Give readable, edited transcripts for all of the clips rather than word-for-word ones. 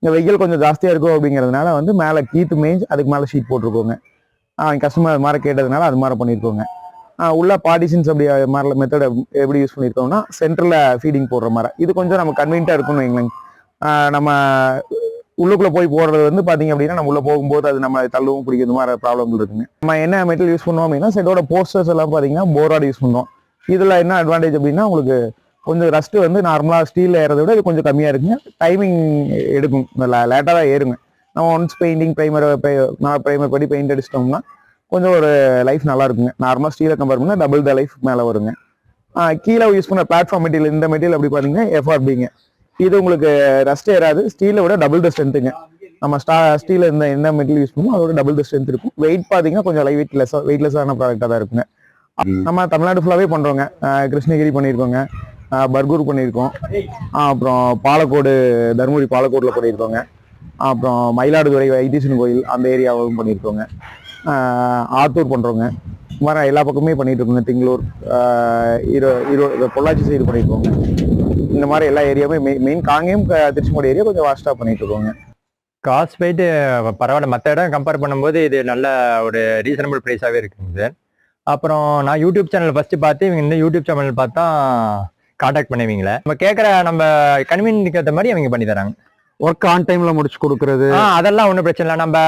இங்கே வெயில் கொஞ்சம் ஜாஸ்தியாக இருக்கும் அப்படிங்கிறதுனால வந்து மேலே கீத்து மேய்ஞ்சி அதுக்கு மேலே ஷீட் போட்டிருக்கோங்க. கஸ்டமர் அது மாதிரி கேட்டதுனால அது மாதிரி பண்ணியிருக்கோங்க. உள்ள பார்ட்டிஷன்ஸ் அப்படி மாதிரி மெத்தட் எப்படி யூஸ் பண்ணியிருக்கோம்னா சென்டரில் ஃபீடிங் போடுற மாதிரி இது கொஞ்சம் நம்ம கன்வீனியாக இருக்கும்னு வைங்களேன். நம்ம உள்ளுக்குள்ளே போய் போடுறது வந்து பார்த்தீங்க அப்படின்னா நம்ம உள்ளே போகும்போது அது நம்ம தள்ளவும் பிடிக்கிறது மாதிரி ப்ராப்ளங்கள் இருக்குங்க. நம்ம என்ன மெட்டீரியல் யூஸ் பண்ணுவோம் அப்படின்னா செட்டோட போஸ்டர்ஸ் எல்லாம் பார்த்தீங்கன்னா போராட் யூஸ் பண்ணுவோம். இதில் என்ன அட்வான்டேஜ் அப்படின்னா உங்களுக்கு கொஞ்சம் ரஸ்ட்டு வந்து நார்மலாக ஸ்டீலில் ஏறதை விட இது கொஞ்சம் கம்மியாக இருக்குங்க. டைமிங் எடுக்கும், லேட்டாக தான் ஏறுங்க. நம்ம ஒன்ஸ் பெயிண்டிங் ப்ரைமர் படி பெயிண்ட் அடிச்சிட்டோம்னா கொஞ்சம் ஒரு லைஃப் நல்லா இருக்குங்க. நார்மலாக ஸ்டீலை கம்பேர் பண்ணால் டபுள் த லைஃப் மேலே வருங்க. கீழே யூஸ் பண்ண பிளாட்ஃபார்ம் மெட்டீரியல் இந்த மெட்டீரியல் அப்படி பார்த்தீங்கன்னா எஃப்ஆர்பிங்க. இது உங்களுக்கு ரஸ்ட் ஏறாது, ஸ்டீலை விட டபுள் த ஸ்ட்ரென்த்துங்க. நம்ம ஸ்டீல் என்ன மெட்டீரியல் யூஸ் பண்ணுவோம் அதோட டபுள் த ஸ்ட்ரென்த் இருக்கும். வெயிட் பார்த்தீங்கன்னா கொஞ்சம் வெயிட்லெஸ்ஸான ப்ராடக்டாக தான் இருக்குங்க. நம்ம தமிழ்நாடு ஃபுல்லாகவே பண்ணுறோங்க. கிருஷ்ணகிரி பண்ணியிருக்கோங்க, பர்கூர் பண்ணியிருக்கோம், அப்புறம் பாலக்கோடு தருமபுரி பாலக்கோட்டில் பண்ணியிருக்கோங்க, அப்புறம் மயிலாடுதுறை வைத்தீஸ்வரன் கோயில் அந்த ஏரியாவும் பண்ணியிருக்கோங்க, ஆத்தூர் பண்ணுறோங்க. வர எல்லா பக்கமே பண்ணிட்டு இருக்கோங்க. திங்களூர், பொள்ளாச்சி சைடு பண்ணியிருக்கோங்க. இந்த மாதிரி எல்லா ஏரியாவுமே மெயின் காங்கேயம் திருச்செங்கோடு ஏரியா கொஞ்சம் வாஸ்டாக பண்ணிட்டு இருக்கோங்க. காஸ்ட் போயிட்டு பரவாயில்ல, மற்ற இடம் கம்பேர் பண்ணும்போது இது நல்ல ஒரு ரீசனபிள் ப்ரைஸாகவே இருக்குங்க சார். அப்புறம் நான் யூடியூப் சேனல் ஃபஸ்ட்டு பார்த்து இவங்க இந்த யூடியூப் சேனல் பார்த்தா கான்டாக்ட் பண்ணுவீங்களே, நம்ம கேட்குற நம்ம கன்வீனியன்ட்க்கு ஏற்ற மாதிரி அவங்க பண்ணி தராங்க. ஒர்க் ஆன் டைம்ல முடிச்சு கொடுக்கறது அதெல்லாம் ஒன்றும் பிரச்சனை இல்லை. நம்ம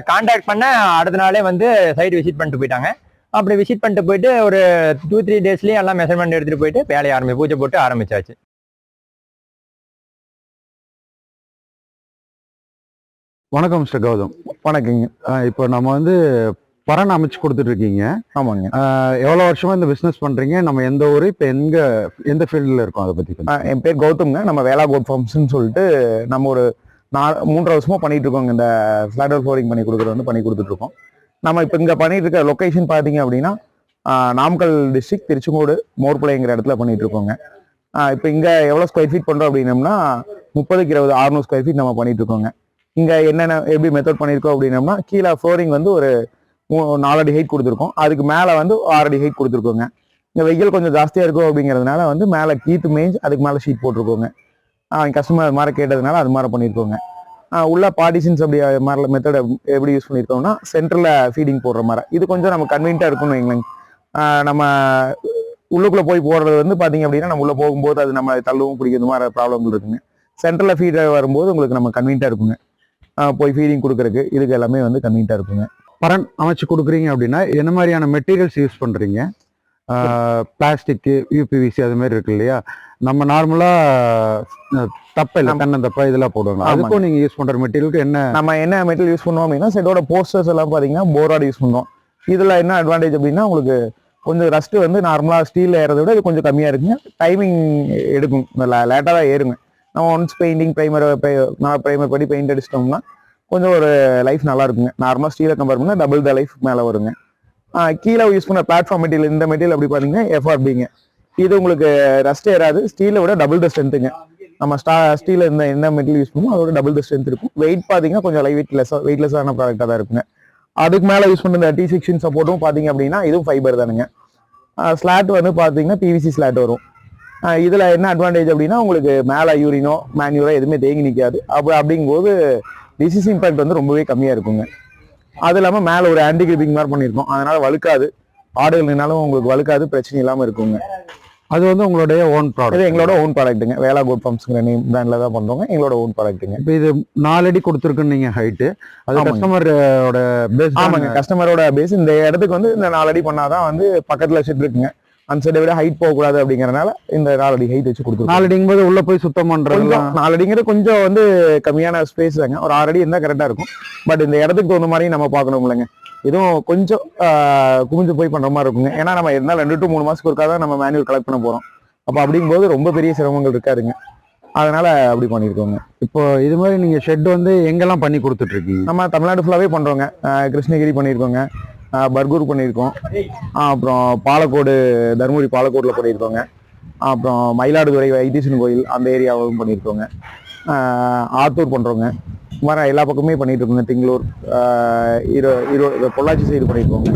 கான்டாக்ட் பண்ண அடுத்த நாளே வந்து சைட் விசிட் பண்ணிட்டு போயிட்டாங்க. அப்படி விசிட் பண்ணிட்டு போயிட்டு ஒரு 2-3 டேஸ்லேயே எல்லாம் மெஷர்மெண்ட் எடுத்துகிட்டு போயிட்டு வேலையை பூஜை போட்டு ஆரம்பிச்சாச்சு. வணக்கம் மிஸ்டர் கௌதம். வணக்கங்க. இப்போ நம்ம வந்து பரண் அமைச்சு கொடுத்துட்டு இருக்கீங்க. ஆமாங்க. எவ்வளோ வருஷமா இந்த பிஸ்னஸ் பண்றீங்க? நம்ம எந்த ஊர், இப்போ எந்த ஃபீல்டில் இருக்கோம் அதை பற்றி? என் பேர் கௌதம்ங்க. நம்ம வேலா கோட் ஃபார்ம்ஸ்ன்னு சொல்லிட்டு நம்ம ஒரு 3 வருஷமா பண்ணிட்டு இருக்கோங்க. இந்த ஃபிளாட் ஃப்ளோரிங் பண்ணி கொடுக்குறது வந்து பண்ணி கொடுத்துட்டு இருக்கோம். நம்ம இப்போ இங்கே பண்ணிட்டு இருக்க லொக்கேஷன் பார்த்தீங்க அப்படின்னா நாமக்கல் டிஸ்ட்ரிக்ட் திருச்செங்கோடு மோர்பளைங்கிற இடத்துல பண்ணிட்டு இருக்கோங்க. இப்போ இங்கே எவ்வளோ ஸ்கொயர் ஃபீட் பண்ணுறோம் அப்படின்னம்னா 30க்கு 20 600 ஸ்கொயர் ஃபீட் நம்ம பண்ணிட்டு இருக்கோங்க. இங்கே என்னென்ன எப்படி மெத்தட் பண்ணியிருக்கோம் அப்படின்னம்னா கீழே ஃப்ளோரிங் வந்து ஒரு 4 அடி ஹைட் கொடுத்துருக்கோம். அதுக்கு மேலே வந்து 6 அடி ஹைட் கொடுத்துருக்கோங்க. இங்கே வெயில் கொஞ்சம் ஜாஸ்தியாக இருக்கும் அப்படிங்கிறதுனால வந்து மேலே கீத்து மேய்ஞ்சி அதுக்கு மேலே ஷீட் போட்டிருக்கோங்க. கஸ்டமர் அது மாதிரி கேட்டதுனால அது மாதிரி பண்ணியிருக்கோங்க. உள்ள பார்ட்டிஷன்ஸ் அப்படி மாதிரி மெத்தட் எப்படி யூஸ் பண்ணியிருக்கோம்னா சென்டரில் ஃபீடிங் போடுற மாதிரி இது கொஞ்சம் நம்ம கன்வீனியாக இருக்கும்னு வைங்களேன். நம்ம உள்ளுக்குள்ளே போய் போடுறது வந்து பார்த்தீங்க அப்படின்னா நம்ம உள்ளே போகும்போது அது நம்ம தள்ளவும் பிடிக்கிறது மாதிரி ப்ராப்ளங்கள் இருக்குங்க. சென்டரில் ஃபீட் வரும்போது உங்களுக்கு நம்ம கன்வீனியாக இருக்குங்க. போய் ஃபீடிங் கொடுக்குறதுக்கு இதுக்கு எல்லாமே வந்து கன்வீனியாக இருக்குங்க. பரண் அமைச்சு கொடுக்குறீங்க அப்படின்னா என்ன மாதிரியான மெட்டீரியல்ஸ் யூஸ் பண்ணுறீங்க? பிளாஸ்டிக்கு, யூபிவிசி அது மாதிரி இருக்கு இல்லையா? நம்ம நார்மலாக தப்பையில் தென்னந்தப்பா இதெல்லாம் போடுவாங்க. அதுக்கும் நீங்கள் யூஸ் பண்ணுற மெட்டீரியலுக்கு நம்ம என்ன மெட்டீரியல் யூஸ் பண்ணுவோம் அப்படின்னா செட்டோட போஸ்டர்ஸ் எல்லாம் பார்த்தீங்கன்னா போராட் யூஸ் பண்ணுவோம். இதில் என்ன அட்வான்டேஜ் அப்படின்னா உங்களுக்கு கொஞ்சம் ரஸ்ட்டு வந்து நார்மலாக ஸ்டீலில் ஏறதை விட இது கொஞ்சம் கம்மியாக இருக்குங்க. டைமிங் எடுக்கும், லேட்டாக தான் ஏறுங்க. நம்ம ஒன்ஸ் பெயிண்டிங் ப்ரைமர் படி பெயிண்ட் அடிச்சிட்டோம்னா கொஞ்சம் ஒரு லைஃப் நல்லா இருக்குங்க. நார்மலாக ஸ்டீலை கம்பேர் பண்ணால் டபுள் த லைஃப் மேலே வருங்க. கீழே யூஸ் பண்ண பிளாட்ஃபார்ம் மெட்டீரியல் இந்த மெட்டீரியல் அப்படி பார்த்தீங்கன்னா எஃப்ஆர்பிங்க. இது உங்களுக்கு ரஸ்ட் ஏறாது, ஸ்டீலை விட டபுள் த ஸ்ட்ரென்த்துங்க. நம்ம ஸ்டீலில் என்ன மெட்டீரியல் யூஸ் பண்ணுவோம் அதோட டபுள் த ஸ்ட்ரென்த் இருக்கும். வெயிட் பார்த்தீங்கன்னா கொஞ்சம் வெயிட்லெஸ்ஸான ப்ராடக்டாக தான் இருக்குங்க. அதுக்கு மேலே யூஸ் பண்ணுற T16 சப்போர்ட்டும் பார்த்தீங்க அப்படின்னா இதுவும் ஃபைபர் தானுங்க. ஸ்லாட் வந்து பார்த்தீங்கன்னா PVC ஸ்லாட் வரும். இதில் என்ன அட்வான்டேஜ் அப்படின்னா உங்களுக்கு மேலே யூரினோ மேன்யூரோ எதுவுமே தேங்கி நிற்காது. அப்படிங்கும்போது டிசீஸ் இம்பாக்ட் வந்து ரொம்பவே கம்மியாக இருக்குங்க. அது இல்லாமல் மேலே ஒரு ஆன்டி கிரிப்பிங் மாதிரி பண்ணியிருக்கோம், அதனால வழுக்காது. ஆடுகள் நின்னாலும் உங்களுக்கு வழுக்காது, பிரச்சனை இல்லாமல் இருக்குங்க. அது வந்து உங்களுடைய ஓன் ப்ராடக்ட்? இது எங்களோட ஓன் ப்ராடக்ட்டுங்க. வேலா கோட் ஃபார்ம்ஸ்ங்கிற நேம் பிராண்டில் தான் பண்ணுறோங்க. எங்களோட ஓன் ப்ராடக்ட்டுங்க. இப்போ இது 4 அடி கொடுத்துருக்குன்னு நீங்கள் ஹைட்டு, அது கஸ்டமரோட பேஸ்? ஆமாங்க, கஸ்டமரோட பேஸ். இந்த இடத்துக்கு வந்து இந்த 4 அடி பண்ணாதான் வந்து பக்கத்தில் ஷெட் இருக்குங்க. அந்த சைடை விட ஹைட் போகக்கூடாது அப்படிங்கறனால இந்த 4 அடி ஹைட் வச்சு கொடுத்துருக்கோம். 4 அடிங்கும்போது உள்ள போய் சுத்தம் பண்றது 4 அடிங்கிறது கொஞ்சம் வந்து கம்மியான ஸ்பேஸ் தாங்க. ஒரு 6 அடி இருந்தால் கரெக்டாக இருக்கும். பட் இந்த இடத்துக்கு தகுந்த மாதிரி நம்ம பார்க்கணும் இல்லைங்க. இதுவும் கொஞ்சம் குமிஞ்சு போய் பண்ணுற மாதிரி இருக்குங்க. ஏன்னா நம்ம இருந்தாலும் 2 to 3 மாதத்துக்கு ஒருக்கா தான் நம்ம மேனுவல் கலெக்ட் பண்ண போகிறோம். அப்போ அப்படிங்கும்போது ரொம்ப பெரிய சிரமங்கள் இருக்காதுங்க. அதனால அப்படி பண்ணியிருக்கோங்க. இப்போ இது மாதிரி நீங்கள் ஷெட் வந்து எங்கெல்லாம் பண்ணி கொடுத்துட்டு இருக்கீங்க? நம்ம தமிழ்நாடு ஃபுல்லாகவே பண்ணுறோங்க. கிருஷ்ணகிரி பண்ணியிருக்கோங்க, பர்கூர் பண்ணியிருக்கோம், அப்புறம் பாலக்கோடு தருமபுரி பாலக்கோட்டில் பண்ணியிருக்கோங்க, அப்புறம் மயிலாடுதுறை வைத்தீஸ்வரன் கோயில் அந்த ஏரியாவும் பண்ணியிருக்கோங்க, ஆத்தூர் பண்ணுறோங்க. வர எல்லா பக்கமே பண்ணிட்டு இருக்கோங்க. திங்களூர், பொள்ளாச்சி சைடு பண்ணியிருக்கோங்க.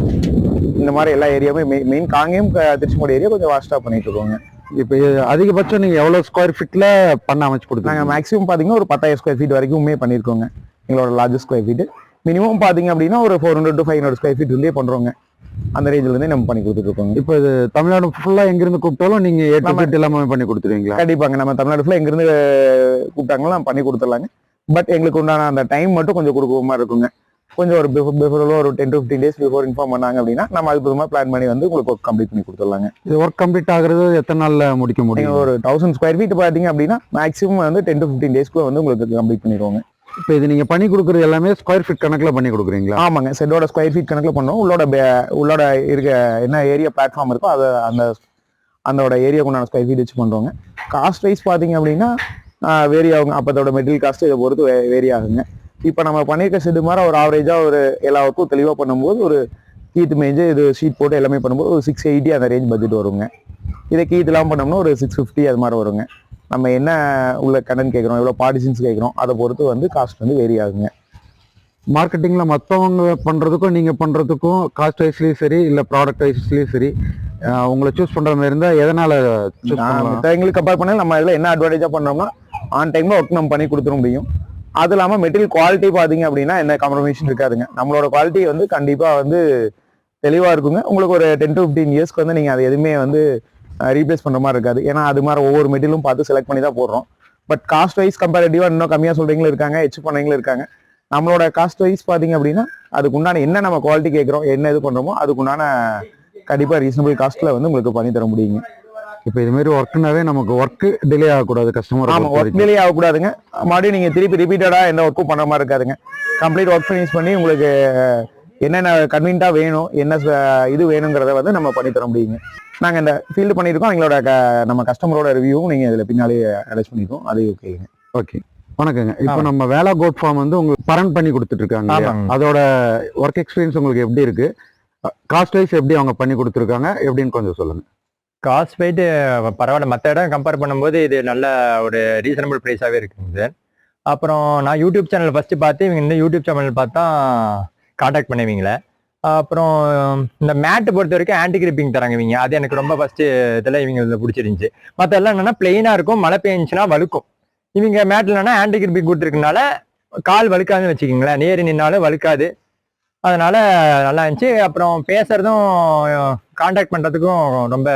இந்த மாதிரி எல்லா ஏரியாவுமே மெயின் காங்கேயம் திருச்செங்கோடு ஏரியா கொஞ்சம் வாஸ்டாக பண்ணிட்டு இருக்கோங்க. இப்போ அதிகபட்சம் நீங்க எவ்வளவு ஸ்கொயர் ஃபீட்ல பண்ண அமைச்சு நாங்கள் கொடுத்தாங்க? மேக்ஸிமம் பார்த்தீங்கன்னா ஒரு 10,000 ஸ்கொயர் ஃபீட் வரைக்குமே பண்ணியிருக்கோங்க. எங்களோட லார்ஜஸ்ட் ஸ்கொயர் ஃபீட் மினிமம் பார்த்தீங்க அப்படின்னா ஒரு 400 to 500 ஸ்கொயர் ஃபீட் இருந்தே பண்ணுறோங்க. அந்த ரேஞ்சில் இருந்தே நம்ம பண்ணி கொடுத்துருக்கோங்க. இப்போ இது தமிழ்நாடு ஃபுல்லா எங்கிருந்து கூப்பிட்டாலும் நீங்க A to Z எல்லாமே பண்ணி கொடுத்துருவீங்களா? கண்டிப்பாங்க, நம்ம தமிழ்நாடு ஃபுல்லாக எங்கேருந்து கூப்பிட்டாங்களோ நம்ம பண்ணி கொடுத்துடலாங்க. பட் எங்களுக்கு உண்டான அந்த டைம் மட்டும் கொஞ்சம் கொடுக்குற மாதிரி இருக்குங்க. கொஞ்சம் ஒரு பிஃபோர் ஒரு 10 to 15 days பிஃபோர் இன்ஃபார்ம் பண்ணாங்க அப்படின்னா நம்ம அதுக்கு மாதிரி பிளான் பண்ணி வந்து உங்களுக்கு ஒர்க் கம்ப்ளீட் பண்ணி கொடுத்துடலாங்க. இது ஒர்க் கம்ப்ளீட் ஆகுறது எத்தனை நாள்ல முடிக்க முடியும்? நீங்கள் ஒரு 1000 ஸ்கொயர் ஃபீட் பார்த்தீங்க அப்படின்னா மேக்ஸிமம் வந்து 10 to 15 daysக்குள்ள வந்து உங்களுக்கு கம்ப்ளீட் பண்ணிடுவோங்க. இப்போ இது நீங்க பண்ணி கொடுக்குறது எல்லாமே ஸ்கொயர் ஃபீட் கணக்குல பண்ணி கொடுக்குறீங்களா? ஆமாங்க, செட்டோட ஸ்கொயர் ஃபீட் கணக்கில் பண்ணோம். உள்ளோட இருக்க என்ன ஏரியா பிளாட்ஃபார்ம் இருக்கோ அதை அதோட ஏரியாவுக்கு உண்டான ஸ்கொயர் ஃபீட் வச்சு பண்ணுறோங்க. காஸ்ட் வைஸ் பார்த்தீங்க அப்படின்னா வேரி ஆகுங்க. அப்போ அதோட மெட்டீரியல் காஸ்ட் இதை பொறுத்து வேரி ஆகுங்க. இப்போ நம்ம பண்ணியிருக்க ஷெட்டு மாதிரி ஒரு ஆவரேஜாக ஒரு எல்லா ஒர்க்கும் தெளிவாக பண்ணும்போது ஒரு கீத்து மேஞ்சு இது ஷீட் போட்டு எல்லாமே பண்ணும்போது ஒரு 680 அந்த ரேஞ்ச் பட்ஜெட் வருங்க. இதை கீத்துலாம் பண்ணோம்னா ஒரு 650 அது மாதிரி வருங்க. நம்ம என்ன உள்ள கண்டென்ட் கேட்குறோம், எவ்வளோ பார்ட்டிஷன்ஸ் கேட்குறோம், அதை பொறுத்து வந்து காஸ்ட் வந்து வேரி ஆகுங்க. மார்க்கெட்டிங்ல மற்றவங்க பண்றதுக்கும் நீங்க பண்றதுக்கும் காஸ்ட் வைஸ்லயும் சரி இல்ல ப்ராடக்ட் வைஸ்லயும் சரி உங்களை சூஸ் பண்ற மாதிரி இருந்தா எதனால சூஸ் பண்ணலாம்? மற்றவங்களுக்கு கம்பேர் பண்ணால் நம்ம இதில் என்ன அட்வான்டேஜாக பண்ணோம்னா ஆன் டைமில் ஒர்க் நம்ம பண்ணி கொடுத்துட முடியும். அது இல்லாமல் மெட்டீரியல் குவாலிட்டி பார்த்தீங்க அப்படின்னா என்ன காம்ப்ரமைசேஷன் இருக்காதுங்க. நம்மளோட குவாலிட்டி வந்து கண்டிப்பாக வந்து தெளிவாக இருக்குங்க. உங்களுக்கு ஒரு 10 to 15 இயர்ஸ்க்கு வந்து நீங்கள் அது எதுவுமே வந்து ரீப்ளேஸ் பண்ணுற மாதிரி இருக்காது. ஏன்னா அது மாதிரி ஒவ்வொரு மெட்டீரியலும் பார்த்து செலக்ட் பண்ணி தான் போடுறோம். பட் காஸ்ட் வைஸ் கம்பேரிட்டிவாக இன்னும் கம்மியாக சொல்கிறீங்களும் இருக்காங்க, ஹெச் பண்ணவங்களும் இருக்காங்க. நம்மளோட காஸ்ட் வைஸ் பார்த்தீங்க அப்படின்னா அதுக்கு உண்டான என்ன நம்ம குவாலிட்டி கேட்குறோம், என்ன இது பண்ணுறோமோ அதுக்கு உண்டான கண்டிப்பாக ரீசனபிள் காஸ்ட்டில் வந்து உங்களுக்கு பண்ணி தர முடியுங்க. இப்போ இது மாதிரி ஒர்க்னாவே நமக்கு ஒர்க் டிலே ஆகக்கூடாது கஸ்டமர். ஆமாம், ஒர்க் டிலே ஆகக்கூடாதுங்க. மறுபடியும் நீங்கள் திருப்பி ரிப்பீட்டடாக எந்த ஒர்க்கும் பண்ணுற மாதிரி இருக்காதுங்க. கம்ப்ளீட் ஒர்க் ஃபினிஷ் பண்ணி உங்களுக்கு என்னென்ன கன்வீனியன்ட்டாக வேணும், என்ன இது வேணுங்கிறத வந்து நம்ம பண்ணி தர முடியுங்க. நாங்கள் இந்த ஃபீல்டு பண்ணியிருக்கோம். எங்களோட நம்ம கஸ்டமரோட ரிவ்யூவும் நீங்கள் இதில் பின்னாலே அட்டாச் பண்ணியிருக்கோம். அது ஓகேங்க. ஓகே, வணக்கங்க. இப்போ நம்ம வேலா கோட் ஃபார்ம் வந்து உங்களுக்கு பரன் பண்ணி கொடுத்துட்டு இருக்காங்க. அதோட ஒர்க் எக்ஸ்பீரியன்ஸ் உங்களுக்கு எப்படி இருக்கு? காஸ்ட் வைஸ் எப்படி அவங்க பண்ணி கொடுத்துருக்காங்க எப்படின்னு கொஞ்சம் சொல்லுங்க. காஸ்ட் போயிட்டு பரவாயில்ல, மற்ற இடம் கம்பேர் பண்ணும்போது இது நல்ல ஒரு ரீசனபிள் ப்ரைஸாகவே இருக்குங்க சார். அப்புறம் நான் யூடியூப் சேனல் ஃபஸ்ட்டு பார்த்து இவங்க இந்த யூடியூப் சேனல் பார்த்தா காண்டாக்ட் பண்ணுவீங்களே. அப்புறம் இந்த மேட்டு பொறுத்த வரைக்கும் ஆன்டி கிரிப்பிங் தராங்க இவங்க. அது எனக்கு ரொம்ப ஃபஸ்ட்டு இதில் இவங்க பிடிச்சிருந்துச்சு. மற்ற எல்லாம் என்னென்னா பிளெயினாக இருக்கும், மழை பெஞ்சுன்னா வழுக்கும். இவங்க மேட்டில் என்னன்னா ஆன்டி கிரிப்பிங் கொடுத்துருக்கனால கால் வழுக்காதுன்னு வச்சுக்கிங்களேன், நேரி நின்னாலும் வழுக்காது. அதனால நல்லா இருந்துச்சு. அப்புறம் பேசுறதும் காண்டாக்ட் பண்ணுறதுக்கும் ரொம்ப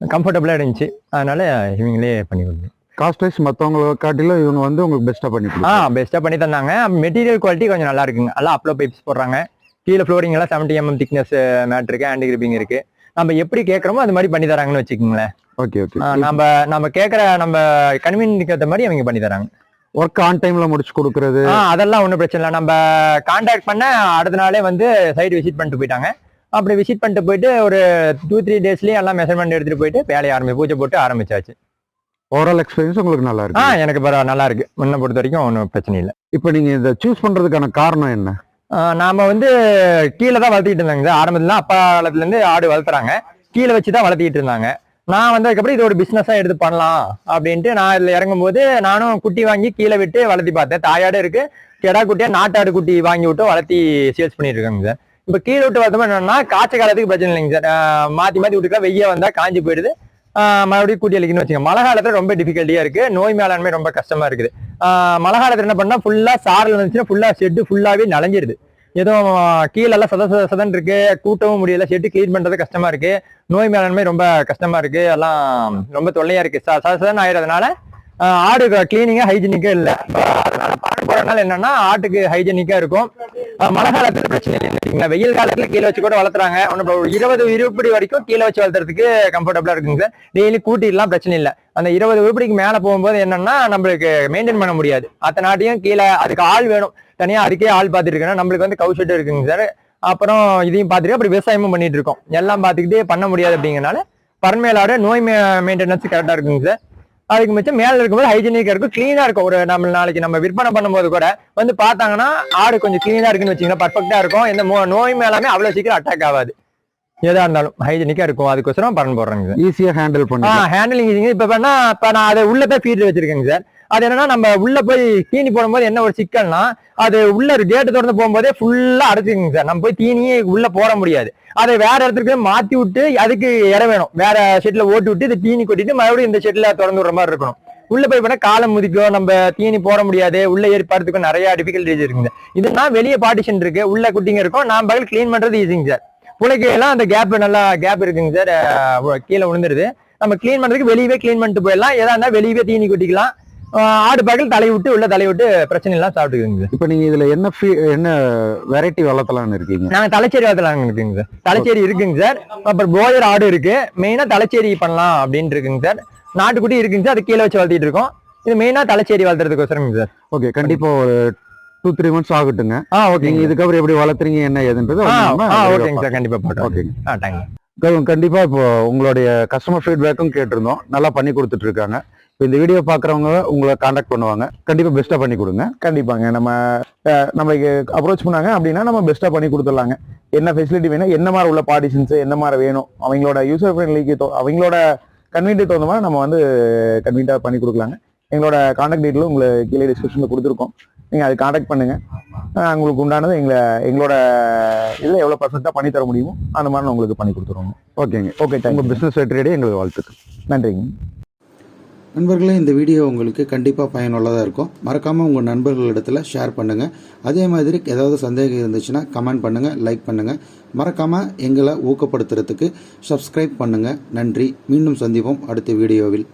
கம்ஃபர்டபுளாக இருந்துச்சு. அதனால இவங்களே பண்ணி கொடுங்க. காஸ்ட் வைஸ் மற்றவங்களை காட்டிலும் இவங்க வந்து உங்களுக்கு பெஸ்ட்டாக பண்ணி கொடுங்க. பெஸ்ட்டாக பண்ணி தந்தாங்க. மெட்டீரியல் குவாலிட்டி கொஞ்சம் நல்லா இருக்குங்க. எல்லாம் அப்ளோ பைப்ஸ் போடுறாங்க. கீழே ஃப்ளோரிங் எல்லாம் 70 mm திக்னஸ் மேட் இருக்கு, ஆன்டி கிரிப்பிங் இருக்கு. நம்ம எப்படி கேட்குறோமோ அது மாதிரி பண்ணி தராங்கன்னு வச்சுக்கோங்களேன். Okay okay. நம்ம கேட்குற நம்ம கன்வீனியன்ட்க்கு ஏற்ற மாதிரி அவங்க பண்ணி தராங்க. ஒர்க் ஆன் டைம்ல முடிச்சு கொடுக்குறது அதெல்லாம் ஒன்றும் பிரச்சனை இல்லை. நம்ம கான்டாக்ட் பண்ண அடுத்த நாளே வந்து சைட் விசிட் பண்ணிட்டு போயிட்டாங்க. அப்படி விசிட் பண்ணிட்டு போயிட்டு ஒரு 2-3 டேஸ்லயே எல்லாம் மெஷர்மெண்ட் எடுத்துட்டு போயிட்டு வேலையை பூஜை போட்டு ஆரம்பிச்சாச்சு. ஓவரால் எக்ஸ்பீரியன்ஸ் உங்களுக்கு நல்லா இருக்கு? எனக்கு நல்லா இருக்கு. முன்ன பொறுத்த வரைக்கும் ஒன்றும் பிரச்சனை இல்லை. இப்போ நீங்க இதை சூஸ் பண்றதுக்கான காரணம் என்ன? நாம வந்து கீழே தான் வளர்த்திட்டு இருந்தாங்க. ஆரம்பத்துல அப்பா காலத்துல இருந்து ஆடு வளர்த்துறாங்க, கீழே வச்சுதான் வளர்த்திட்டு இருந்தாங்க. நான் வந்ததுக்கப்புறம் இது ஒரு பிசினஸா எடுத்து பண்ணலாம் அப்படின்ட்டு நான் இதுல இறங்கும் போது நானும் குட்டி வாங்கி கீழே விட்டு வளர்த்தி பார்த்தேன். தாயாடு இருக்கு, கெடா குட்டியா நாட்டாடு குட்டி வாங்கி விட்டு வளர்த்தி சேல்ஸ் பண்ணிட்டு இருக்காங்க சார். இப்ப கீழே விட்டு வளர்த்தோம் என்னன்னா காய்ச்ச காலத்துக்கு பிரச்சனை இல்லைங்க சார். மாத்தி விட்டுக்கலாம், வெய்ய வந்தா காஞ்சி போயிடுது, மறுபடியும் கூட்டி அளிக்கணும்னு வச்சுக்கோங்க. மழை காலத்துல ரொம்ப டிஃபிகல்ட்டியா இருக்கு, நோய் மேலாண்மை ரொம்ப கஷ்டமா இருக்குது. மழை காலத்துல என்ன பண்ணா ஃபுல்லா சாரல் வந்துச்சுன்னா ஃபுல்லா ஷெட்டு ஃபுல்லாவே நனைஞ்சிருது. எதுவும் கீழெல்லாம் சதன் இருக்கு, கூட்டவும் முடியல, ஷெட்டு கிளீன் பண்றது கஷ்டமா இருக்கு, நோய் மேலாண்மை ரொம்ப கஷ்டமா இருக்கு, எல்லாம் ரொம்ப தொல்லையா இருக்கு. சதன் ஆயிடுறதுனால ஆடு கிளீனிங்கா ஹைஜீனிக்கா இல்லை. போறதுனால என்னன்னா ஆட்டுக்கு ஹைஜீனிக்கா இருக்கும். மழை காலத்துல பிரச்சனை இல்லை. வெயில் காலத்துல கீழே வச்சு கூட வளர்த்துறாங்க. 20 உருப்படி வரைக்கும் கீழே வச்சு வளர்த்துறதுக்கு கம்ஃபர்டபுளா இருக்குங்க சார். டெய்லி கூட்டிடலாம், பிரச்சனை இல்லை. அந்த 20 உருப்படிக்கு மேல போகும்போது என்னன்னா நம்மளுக்கு மெயின்டைன் பண்ண முடியாது. அத்தனை நாட்டையும் கீழே அதுக்கு ஆள் வேணும். தனியா அதுக்கே ஆள் பார்த்துட்டு இருக்கேன். நம்மளுக்கு வந்து கவு ஷெட் இருக்குங்க சார். அப்புறம் இதையும் பார்த்துட்டு அப்படி விவசாயமும் பண்ணிட்டு இருக்கோம். எல்லாம் பார்த்துக்கிட்டே பண்ண முடியாது அப்படிங்கிறனால பரமேலாட நோய் மெயின்டெனன்ஸ் கரெக்டா இருக்குங்க சார். அதுக்கு மிச்சம் மேல இருக்கும்போது ஹைஜீனிக்கா இருக்கும், கிளீனா இருக்கும். ஒரு நம்ம நாளைக்கு நம்ம விற்பனை பண்ணும்போது கூட வந்து பார்த்தாங்கன்னா ஆடு கொஞ்சம் கிளீனா இருக்குன்னு வச்சுக்கோங்களேன், பர்ஃபெக்டா இருக்கும். எந்த நோய் மேலாமே அவ்வளவு சீக்கிரம் அட்டாக் ஆகாது. எதா இருந்தாலும் ஹைஜீனிக்கா இருக்கும். அதுக்கோசரம் பரன் போடுறாங்க சார். ஈஸியா ஹேண்டில் பண்ணி ஹேண்டிலிங் ஈஸிங்க. இப்ப நான் அதை உள்ள போய் ஃபீட் வச்சிருக்கேங்க சார். அது என்னன்னா நம்ம உள்ள போய் தீனி போடும்போது என்ன ஒரு சிக்கல்னா அது உள்ள கேட்டு திறந்து போகும்போதே ஃபுல்லா அடைச்சிக்குங்க சார். நம்ம போய் தீனியே உள்ள போட முடியாது. அதை வேற இடத்துக்கு மாத்தி விட்டு அதுக்கு இற வேணும், வேற ஷெட்ல ஓட்டி விட்டு இது தீனி கொட்டிட்டு மறுபடியும் இந்த ஷெட்ல திறந்து விடுற மாதிரி இருக்கணும். உள்ள போய் பண்ணா காலம் முதிக்கும், நம்ம தீனி போட முடியாது, உள்ள ஏறி படுத்துக்கும், நிறைய டிஃபிகல்டிஸ் இருக்குங்க. இதுனா வெளியே பார்ட்டிஷன் இருக்கு, உள்ள குட்டிங்க இருக்கும், நான் பகல் கிளீன் பண்றது ஈஸிங்க சார். புனைக்கு எல்லாம் அந்த கேப் நல்லா கேப் இருக்குங்க சார், கீழே விழுந்துருது. நம்ம கிளீன் பண்றதுக்கு வெளியவே கிளீன் பண்ணிட்டு போயிடலாம். எதா இருந்தா வெளியவே தீனி கொட்டிக்கலாம். ஆடு பகல் தலையை விட்டு உள்ள தலையை விட்டு பிரச்சனை எல்லாம் சாப்பிட்டுக்குங்க. இப்போ நீங்க இதுல என்ன வெரைட்டி வளர்த்தலாம்னு இருக்கீங்க? நாங்க தலைச்சேரி வளர்த்தலாம்னு இருக்குங்க சார். தலைச்சேரி இருக்குங்க சார், அப்புறம் போயர் ஆடு இருக்கு. மெயினா தலைச்சேரி பண்ணலாம் அப்படின்னு இருக்குங்க சார். நாட்டுக்குட்டி இருக்குங்க சார், அது கீழே வச்சு வளர்த்திட்டு இருக்கோம். இது மெயினா தலைச்சேரி வளர்த்துறதுக்கோசரம் சார். ஓகே, கண்டிப்பா ஒரு 2-3 months ஆகட்டுங்க. ஓகே, நீங்க இதுக்கப்புறம் எப்படி வளர்த்துறீங்க என்ன ஏதுன்றது ஓகேங்க சார், கண்டிப்பா போட்டோம். ஓகேங்க, தேங்க்யூ. கண்டிப்பா இப்போ உங்களுடைய கஸ்டமர் ஃபீட்பேக்கும் கேட்டிருந்தோம், நல்லா பண்ணி கொடுத்துட்டு இருக்காங்க. இப்போ இந்த வீடியோ பாக்குறவங்க உங்களை கான்டாக்ட் பண்ணுவாங்க, கண்டிப்பா பெஸ்டா பண்ணி கொடுங்க. கண்டிப்பாங்க. நம்மளுக்கு அப்ரோச் பண்ணாங்க அப்படின்னா நம்ம பெஸ்டா பண்ணி கொடுத்துடலாங்க. என்ன ஃபெசிலிட்டி வேணும், என்ன மாதிரி உள்ள பார்ட்டிஷன்ஸ் என்ன மாதிரி வேணும், அவங்களோட யூசர் ஃப்ரெண்ட்லிக்கு அவங்களோட கன்வீனியன்ட் தகுந்த மாதிரி நம்ம வந்து கன்வீனியா பண்ணி கொடுக்கலாங்க. எங்களோட கான்டாக்ட் டீட்டெயிலும் உங்களுக்கு கீழே டிஸ்கிரிப்ஷன்ல கொடுத்துருக்கோம், நீங்க அதை கான்டாக்ட் பண்ணுங்க. உங்களுக்கு உண்டானது எங்களோட இதில் எவ்வளோ பர்ஃபெக்டாக பண்ணி தர முடியுமோ அந்த மாதிரி நான் உங்களுக்கு பண்ணி கொடுத்துருவோங்க. ஓகேங்க, ஓகே, உங்கள் பிஸ்னஸ் வெற்றியடைய எங்களுக்கு வாழ்த்துக்கள். நன்றிங்க. நண்பர்களே, இந்த வீடியோ உங்களுக்கு கண்டிப்பாக பயனுள்ளதாக இருக்கும். மறக்காமல் உங்கள் நண்பர்களிடத்தில் ஷேர் பண்ணுங்கள். அதே மாதிரி ஏதாவது சந்தேகம் இருந்துச்சுன்னா கமெண்ட் பண்ணுங்கள், லைக் பண்ணுங்கள். மறக்காமல் எங்களை ஊக்கப்படுத்துறதுக்கு சப்ஸ்கிரைப் பண்ணுங்கள். நன்றி. மீண்டும் சந்திப்போம் அடுத்த வீடியோவில்.